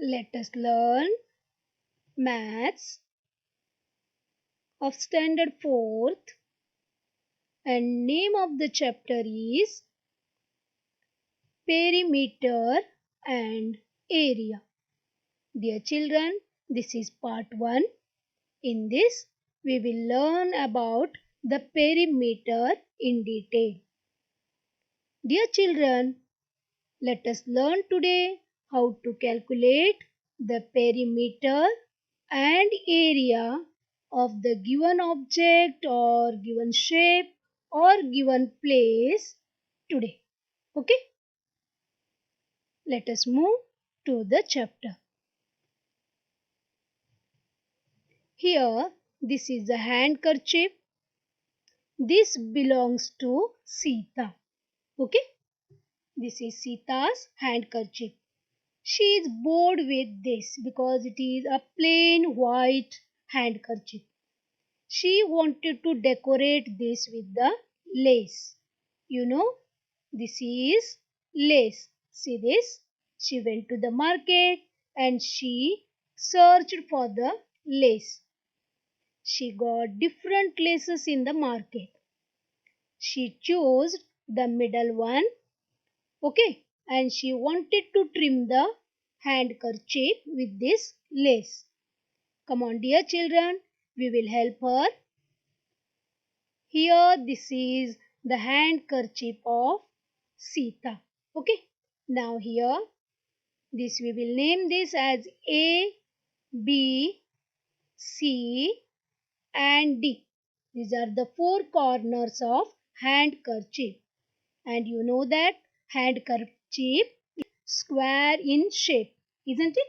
Let us learn maths of standard 4th, and name of the chapter is perimeter and area. Dear children, this is part 1. In this, we will learn about the perimeter in detail. Dear children, let us learn today how to calculate the perimeter and area of the given object or given shape or given place today. Okay? Let us move to the chapter. Here, this is a handkerchief. This belongs to Sita. Okay? This is Sita's handkerchief. She is bored with this because it is a plain white handkerchief. She wanted to decorate this with the lace. You know, this is lace. See this? She went to the market and she searched for the lace. She got different laces in the market. She chose the middle one, okay, and she wanted to trim the handkerchief with this lace. Come on, dear children, we will help her. Here, this is the handkerchief of Sita. Okay, now here, this we will name this as A, B, C, and D. These are the four corners of handkerchief. And you know that handkerchief is square in shape, isn't it?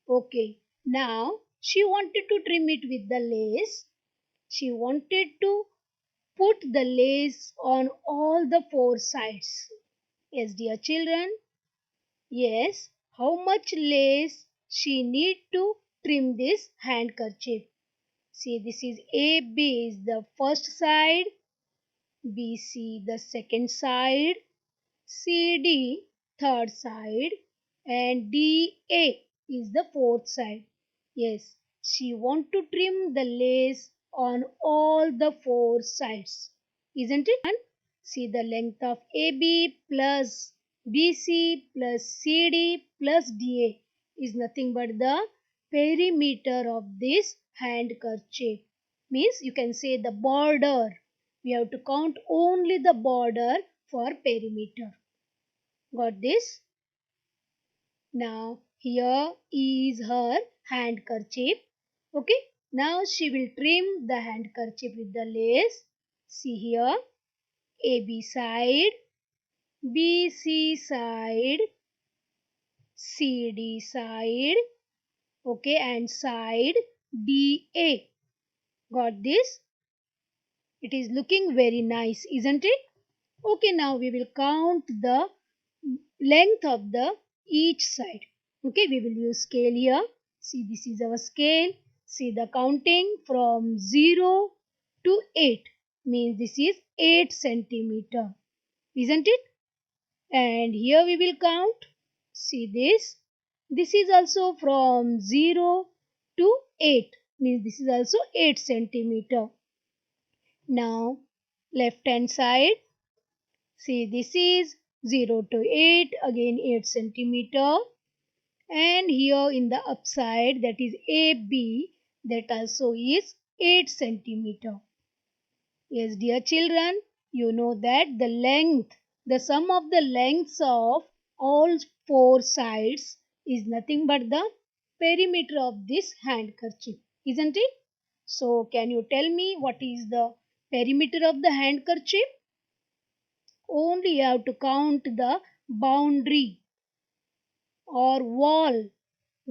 Okay, now she wanted to trim it with the lace. She wanted to put the lace on all the four sides. Yes, dear children. Yes, how much lace she need to trim this handkerchief? See, this is AB is the first side, BC the second side, CD third side, and DA is the fourth side. Yes, she want to trim the lace on all the four sides, isn't it? And see, the length of AB plus BC plus CD plus DA is nothing but the perimeter of this handkerchief. Means you can say the border. We have to count only the border for perimeter. Got this? Now here is her handkerchief. Okay. Now she will trim the handkerchief with the lace. See here. AB side, BC side, CD side. Okay. And side DA. Got this? It is looking very nice, isn't it? Okay. Now we will count the length of the each side. Okay, we will use scale here. See, this is our scale. See the counting from 0 to 8 means this is 8 centimeter, isn't it? And here we will count. See this. This is also from 0 to 8 means this is also 8 centimeter. Now left hand side. See, this is 0 to 8, again 8 centimeter. And here in the upside, that is AB, that also is 8 centimeter. Yes, dear children, you know that the sum of the lengths of all four sides is nothing but the perimeter of this handkerchief, isn't it? So, can you tell me what is the perimeter of the handkerchief? Only you have to count the boundary or wall,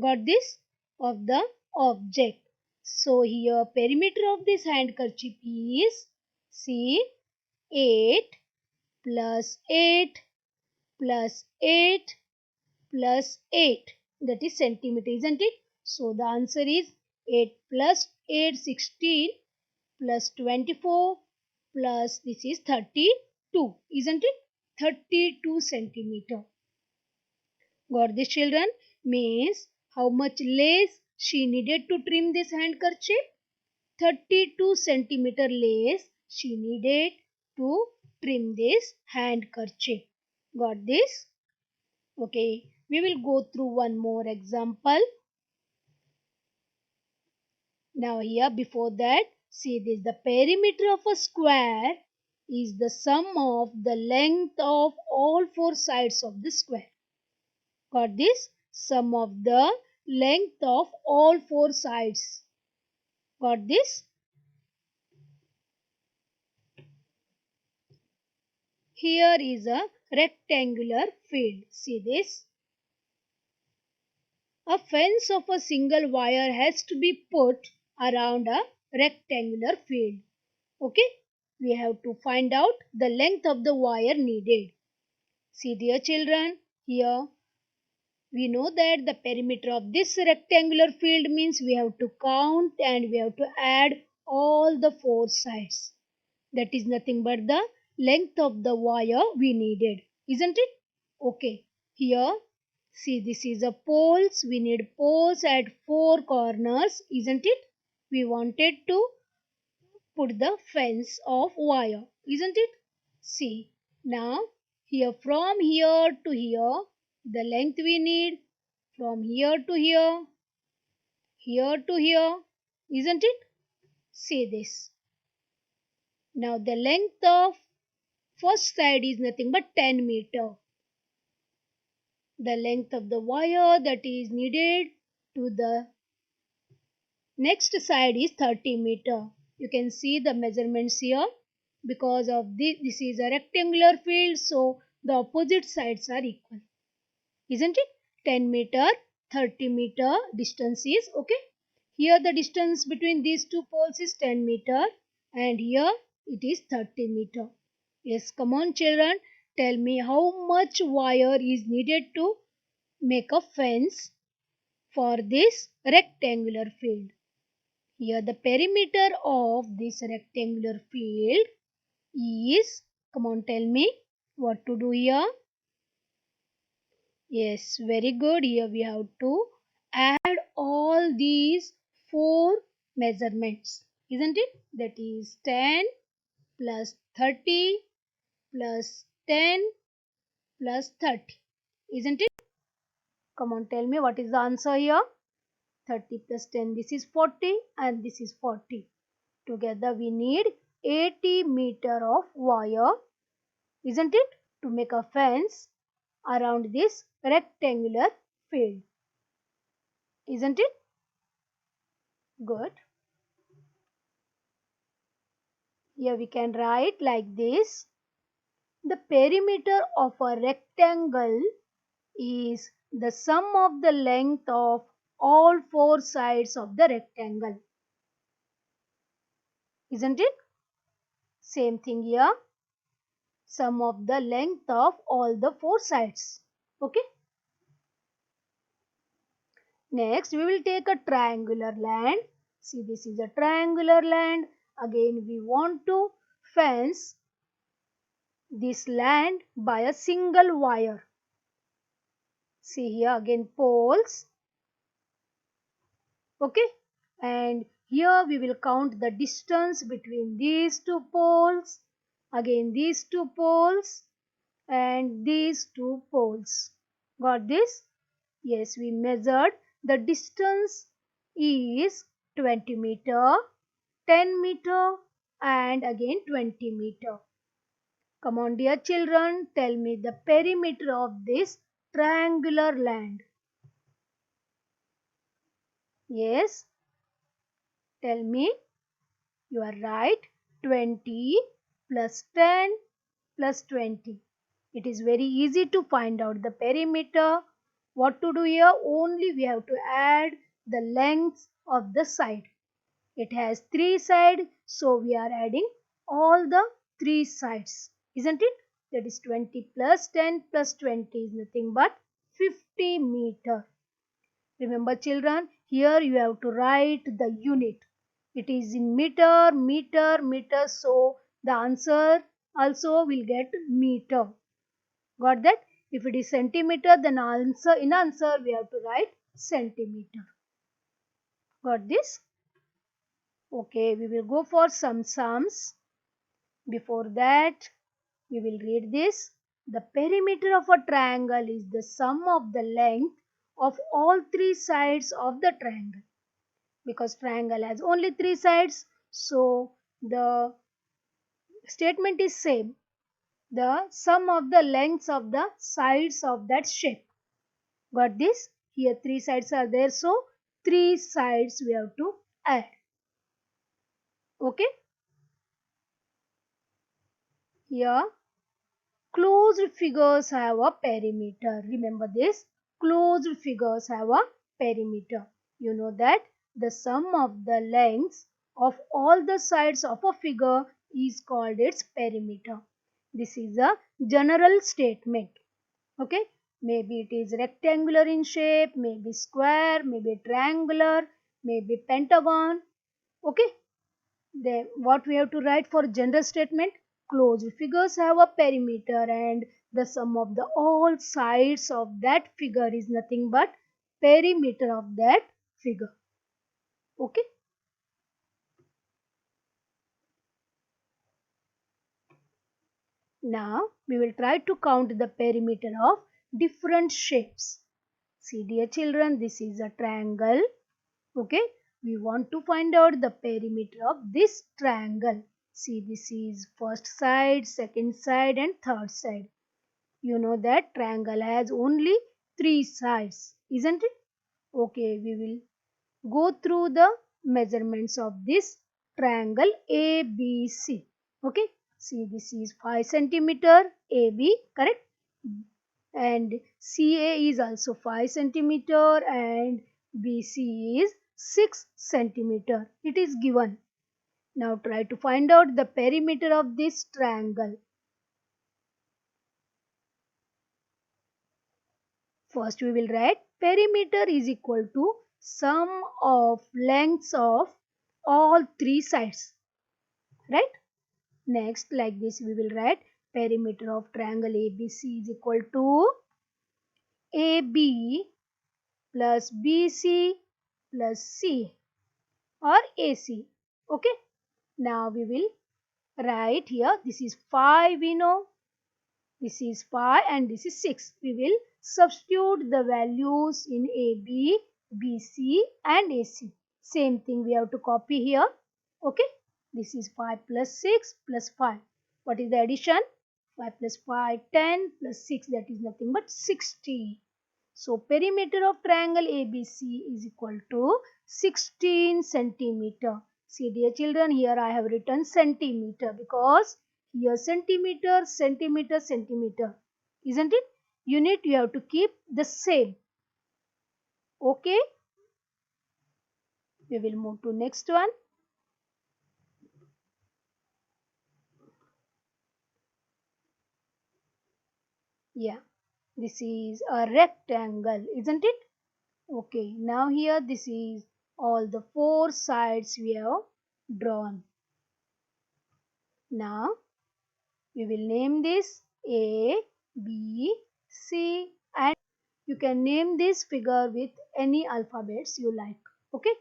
got this, of the object. So here perimeter of this handkerchief is, see, 8 plus 8 plus 8 plus 8, that is centimeter, isn't it? So the answer is 8 plus 8, 16 plus 24 plus this is 32, isn't it? 32 centimeter. Got this, children? Means how much lace she needed to trim this handkerchief? 32 centimeter lace she needed to trim this handkerchief. Got this? Okay, we will go through one more example. Now here before that, see this, the perimeter of a square is the sum of the length of all four sides of the square. Got this? Sum of the length of all four sides. Got this? Here is a rectangular field. See this? A fence of a single wire has to be put around a rectangular field. Okay? We have to find out the length of the wire needed. See dear children, here we know that the perimeter of this rectangular field means we have to count and we have to add all the four sides. That is nothing but the length of the wire we needed, isn't it? Okay, here see this is a poles. We need poles at four corners, isn't it? We wanted to put the fence of wire, isn't it? See, now here from here to here, the length we need from here to here to here, isn't it? See this. Now the length of first side is nothing but 10 meter. The length of the wire that is needed to the next side is 30 meter. You can see the measurements here. Because of this is a rectangular field, so the opposite sides are equal. Isn't it? 10 meter, 30 meter distance is okay. Here the distance between these two poles is 10 meter and here it is 30 meter. Yes, come on children, tell me how much wire is needed to make a fence for this rectangular field. Here the perimeter of this rectangular field is, come on tell me what to do here. Yes, very good. Here we have to add all these four measurements, isn't it? That is 10 plus 30 plus 10 plus 30, isn't it? Come on, tell me what is the answer here. 30 plus 10, this is 40 and this is 40. Together we need 80 meter of wire, isn't it? To make a fence around this rectangular field. Isn't it? Good. Here we can write like this. The perimeter of a rectangle is the sum of the length of all four sides of the rectangle. Isn't it? Same thing here. Sum of the length of all the four sides. Okay. Next, we will take a triangular land. See, this is a triangular land. Again, we want to fence this land by a single wire. See here again poles. Okay. And here we will count the distance between these two poles. Again these two poles and these two poles. Got this? Yes, we measured. The distance is 20 meter, 10 meter and again 20 meter. Come on dear children, tell me the perimeter of this triangular land. Yes, tell me. You are right. 20 plus 10 plus 20. It is very easy to find out the perimeter. What to do here? Only we have to add the lengths of the side. It has three sides, so we are adding all the three sides. Isn't it? That is 20 plus 10 plus 20 is nothing but 50 meter. Remember children, here you have to write the unit. It is in meter, meter, meter. So the answer also will get meter. Got that? If it is centimeter, then in answer we have to write centimeter. Got this? Okay, we will go for some sums. Before that, we will read this. The perimeter of a triangle is the sum of the length of all three sides of the triangle. Because triangle has only three sides, so the statement is same. The sum of the lengths of the sides of that shape. Got this? Here three sides are there, so three sides we have to add. Okay? Here closed figures have a perimeter. Remember this? Closed figures have a perimeter. You know that the sum of the lengths of all the sides of a figure is called its perimeter. This is a general statement. Okay? Maybe it is rectangular in shape, maybe square, maybe triangular, maybe pentagon. Okay? Then what we have to write for general statement? Closed figures have a perimeter and the sum of the all sides of that figure is nothing but perimeter of that figure. Okay. Now we will try to count the perimeter of different shapes. See dear children, this is a triangle. Okay. We want to find out the perimeter of this triangle. See, this is first side, second side and third side. You know that triangle has only three sides, isn't it? Okay, we will go through the measurements of this triangle ABC. Okay, see this is 5 centimeter AB, correct? And CA is also 5 centimeter and BC is 6 centimeter. It is given. Now try to find out the perimeter of this triangle. First we will write perimeter is equal to sum of lengths of all three sides. Right? Next like this we will write perimeter of triangle ABC is equal to AB plus BC plus C or AC. Okay. Now we will write here this is 5 we know. This is 5 and this is 6. We will substitute the values in AB, BC and AC. Same thing we have to copy here. Okay. This is 5 plus 6 plus 5. What is the addition? 5 plus 5, 10 plus 6, that is nothing but 60. So perimeter of triangle ABC is equal to 16 centimeter. See dear children, here I have written centimeter because here centimeter, centimeter, centimeter. Isn't it? Unit you have to keep the same. Okay. We will move to next one. Yeah. This is a rectangle, isn't it? Okay. Now here this is all the four sides we have drawn. Now we will name this A, B, C and you can name this figure with any alphabets you like. Okay.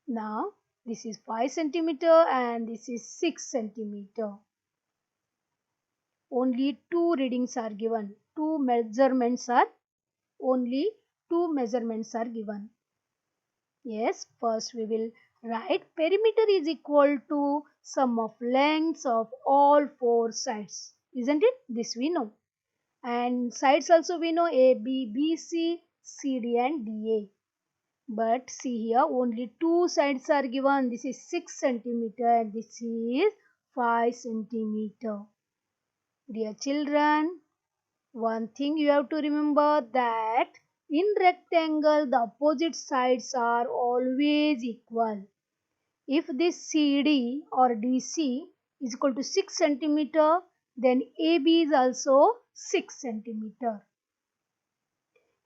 Now this is 5 centimeter and this is 6 centimeter. Only two readings are given. Only two measurements are given. Yes, first we will write perimeter is equal to sum of lengths of all four sides. Isn't it? This we know. And sides also we know A, B, B, C, C, D and D, A. But see here only two sides are given. This is 6 centimeter and this is 5 centimeter. Dear children, one thing you have to remember that in rectangle the opposite sides are always equal. If this CD or DC is equal to 6 centimeter, then AB is also 6 centimeter.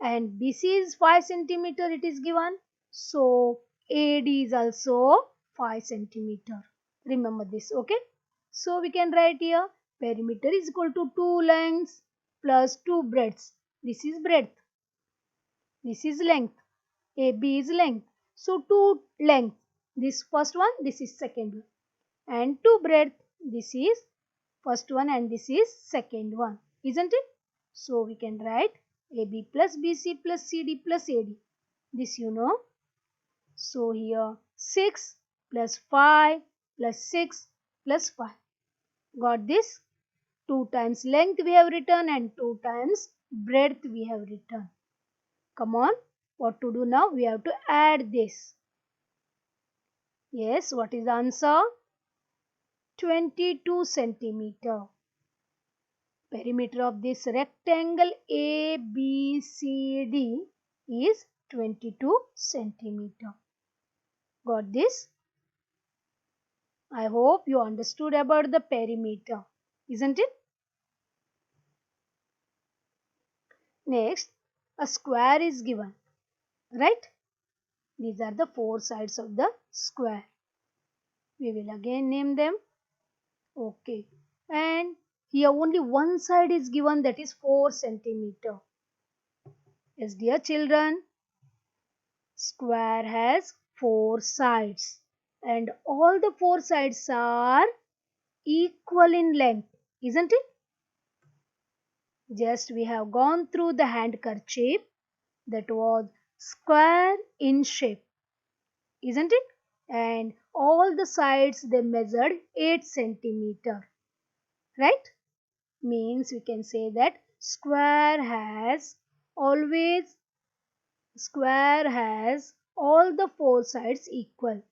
And BC is 5 centimeter it is given. So AD is also 5 centimeter. Remember this, okay? So we can write here perimeter is equal to 2 lengths plus 2 breadths. This is breadth. This is length. AB is length. So two length. This first one, this is second one. And two breadth. This is first one and this is second one. Isn't it? So we can write AB plus BC plus CD plus AD. This you know. So here 6 plus 5 plus 6 plus 5. Got this? 2 times length we have written and 2 times breadth we have written. Come on, what to do now? We have to add this. Yes, what is the answer? 22 centimeter. Perimeter of this rectangle ABCD is 22 centimeter. Got this? I hope you understood about the perimeter, isn't it? Next, a square is given, right? These are the four sides of the square. We will again name them. Okay. And here only one side is given, that is 4 centimeter. Yes, dear children, square has 4 sides and all the 4 sides are equal in length, isn't it? Just we have gone through the handkerchief that was square in shape, isn't it? And all the sides they measured 8 centimeter, right? Means we can say that always square has all the 4 sides equal.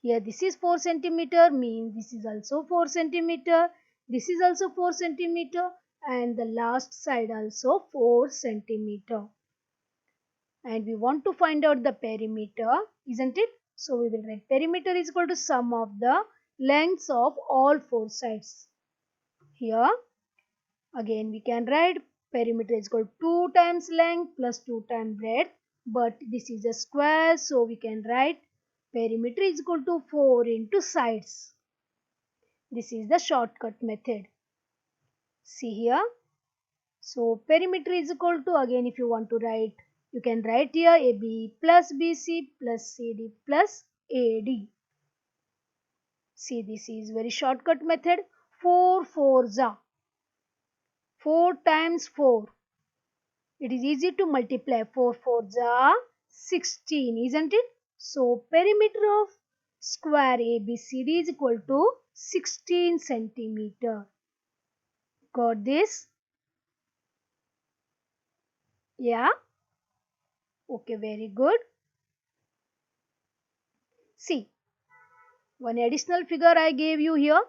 Here this is 4 centimeter, means this is also 4 centimeter, this is also 4 centimeter, and the last side also 4 centimeter. And we want to find out the perimeter, isn't it? So we will write perimeter is equal to sum of the lengths of all 4 sides. Here again we can write perimeter is equal to 2 times length plus 2 times breadth, but this is a square, so we can write perimeter is equal to 4 into sides. This is the shortcut method. See here. So perimeter is equal to, again if you want to write, you can write here AB plus BC plus CD plus AD. See, this is very shortcut method. 4 4s are 4 times 4. It is easy to multiply. 4 4s are 16, isn't it? So perimeter of square ABCD is equal to 16 centimeter. Got this? Yeah? Okay, very good. See, one additional figure I gave you here,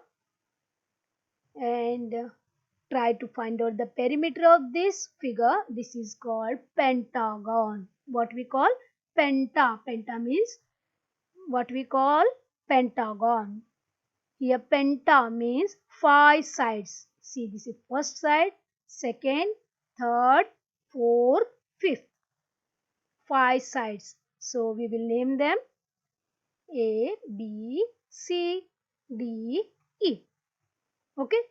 and try to find out the perimeter of this figure. This is called pentagon. What we call penta. Penta means what we call pentagon. Here penta means 5 sides. See, this is first side, second, third, fourth, fifth. 5 sides. So we will name them A, B, C, D, E. Okay.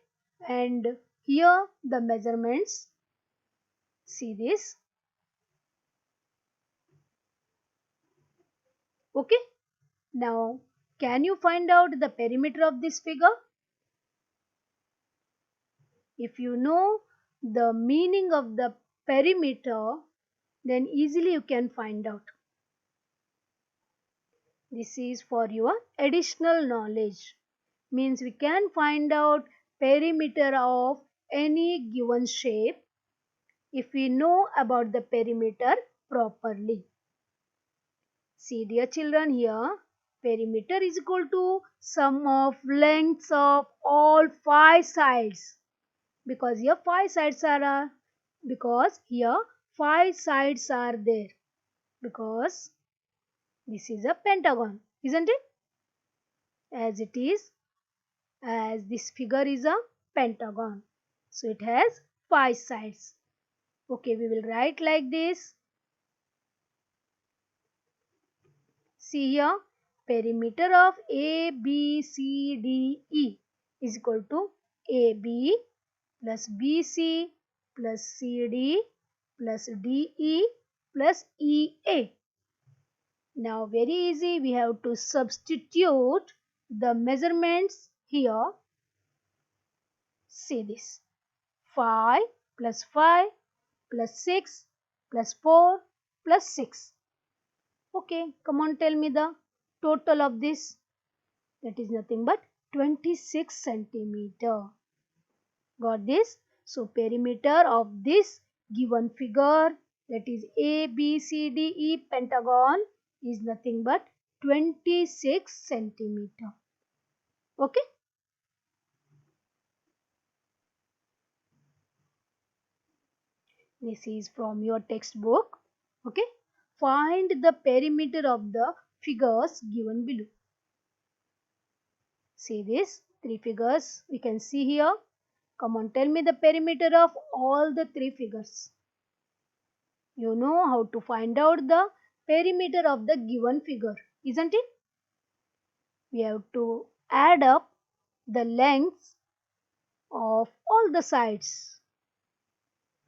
And here the measurements. See this. Okay. Now, can you find out the perimeter of this figure? If you know the meaning of the perimeter, then easily you can find out. This is for your additional knowledge. Means we can find out perimeter of any given shape if we know about the perimeter properly. See, dear children, here perimeter is equal to sum of lengths of all 5 sides, because here 5 sides are there, because this is a pentagon, isn't it? As this figure is a pentagon, so it has 5 sides. Okay, we will write like this. See here, perimeter of ABCDE is equal to AB plus BC plus CD plus DE plus EA. Now very easy, we have to substitute the measurements here. See this. 5 plus 5 plus 6 plus 4 plus 6. Okay, come on, tell me the total of this. That is nothing but 26 centimeter. Got this? So perimeter of this given figure, that is ABCDE pentagon, is nothing but 26 centimeter. Okay? This is from your textbook. Okay? Find the perimeter of the figures given below. See this? Three figures we can see here. Come on, tell me the perimeter of all the three figures. You know how to find out the perimeter of the given figure, isn't it? We have to add up the lengths of all the sides.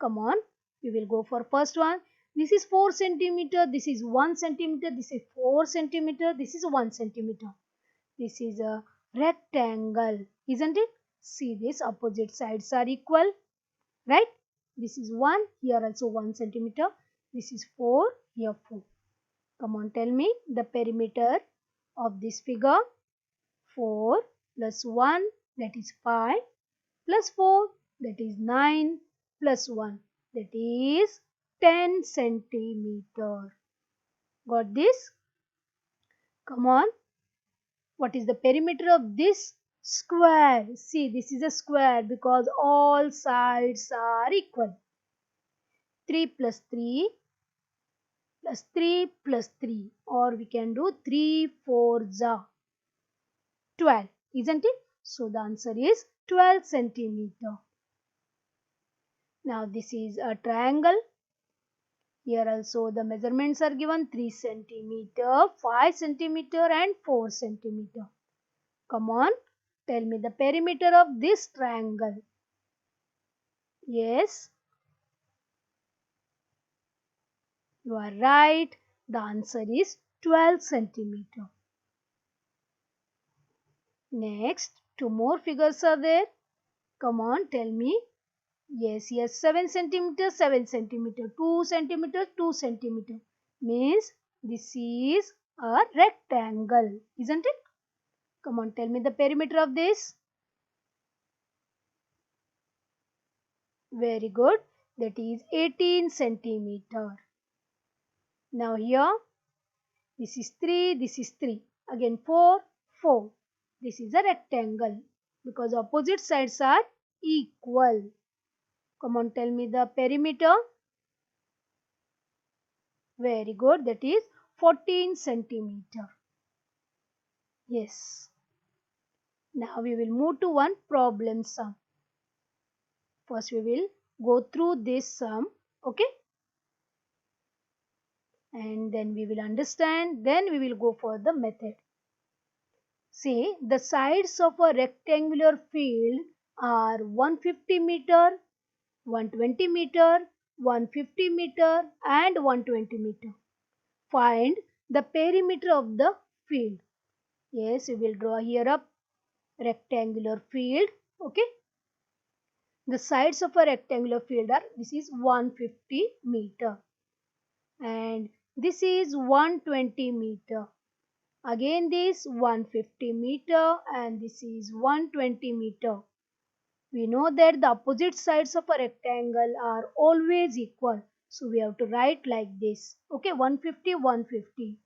Come on, we will go for first one. This is 4 centimeter, this is 1 centimeter, this is 4 centimeter, this is 1 centimeter. This is a rectangle, isn't it? See this, opposite sides are equal, right? This is 1, here also 1 centimeter. This is 4, here 4. Come on, tell me the perimeter of this figure. 4 plus 1, that is 5, plus 4, that is 9, plus 1, that is 10 centimeter. Got this? Come on. What is the perimeter of this square? See, this is a square because all sides are equal. 3 plus 3 plus 3 plus 3, or we can do 3 4s are 12, isn't it? So the answer is 12 centimeter. Now this is a triangle. Here also the measurements are given 3 centimeter, 5 centimeter and 4 centimeter. Come on, tell me the perimeter of this triangle. Yes, you are right. The answer is 12 centimeter. Next, two more figures are there. Come on, tell me. Yes, 7 centimeter, 7 centimeter, 2 centimeter, 2 centimeter. Means this is a rectangle, isn't it? Come on, tell me the perimeter of this. Very good. That is 18 centimeter. Now here, this is 3, this is 3. Again 4, 4. This is a rectangle because opposite sides are equal. Come on, tell me the perimeter. Very good. That is 14 centimeter. Yes. Now we will move to one problem sum. First we will go through this sum. Okay. And then we will understand. Then we will go for the method. See, the sides of a rectangular field are 150 meter, 120 meter, 150 meter and 120 meter. Find the perimeter of the field. Yes, we will draw here a rectangular field. Okay. The sides of a rectangular field are, this is 150 meter and this is 120 meter. Again this 150 meter and this is 120 meter. We know that the opposite sides of a rectangle are always equal. So we have to write like this. Okay, 150, 150.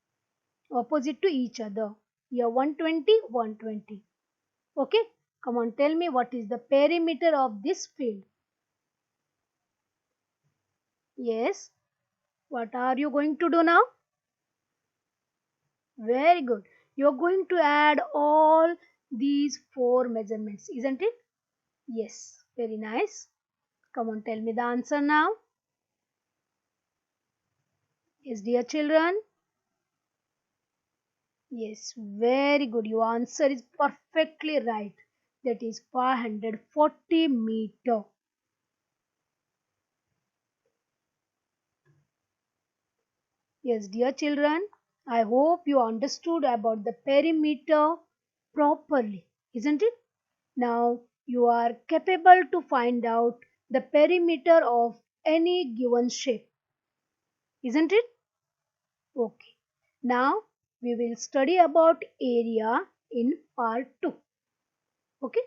Opposite to each other. Here 120, 120. Okay, come on, tell me what is the perimeter of this field. Yes, what are you going to do now? Very good. You are going to add all these four measurements, isn't it? Yes, very nice. Come on, tell me the answer now. Yes, dear children. Yes, very good. Your answer is perfectly right. That is 540 meter. Yes, dear children, I hope you understood about the perimeter properly, isn't it? Now you are capable to find out the perimeter of any given shape, isn't it? Okay. Now we will study about area in part 2. Okay.